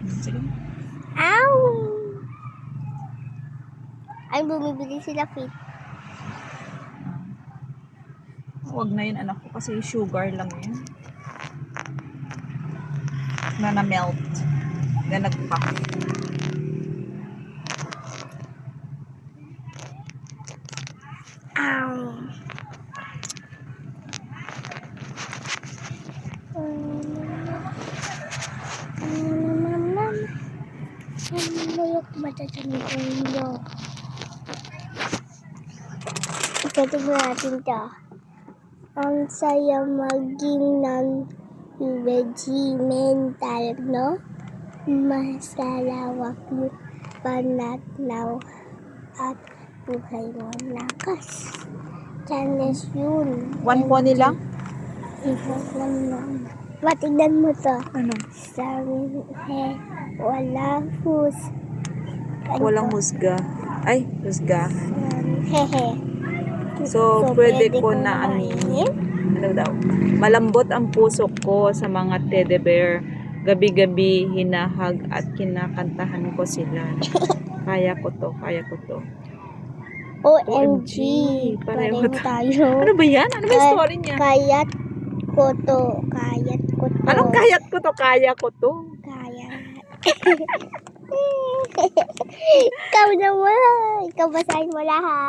Sige. Ow! Ay, bumibili sila fit. Huwag na yun anak ko kasi sugar lang yun. Na melt. Na nag-pop. Ow! Mayok matatanong ko nyo. Ikatingin natin to. Ang saya maging ng regimental, no? Masalawak yung panatnaw at buhay mo lakas. Challenge yun. One pony lang? Matignan mo to. Ano? Sa amin, walang hus. Walang husga. Ay, husgahan. Hehe. So, pwede ko na aminin. Ano daw? Malambot ang puso ko sa mga teddy bear. Gabi-gabi, hinahag at kinakantahan ko sila. Kaya ko to, kaya ko to. OMG. Pareho tayo. Ano ba yan? Ano ba yung story niya? Kayat ko to. Kayat ko to. Anong kayat ko to? Kaya ko to. Kaya. Ikaw naman. Ikaw basahin mo lahat.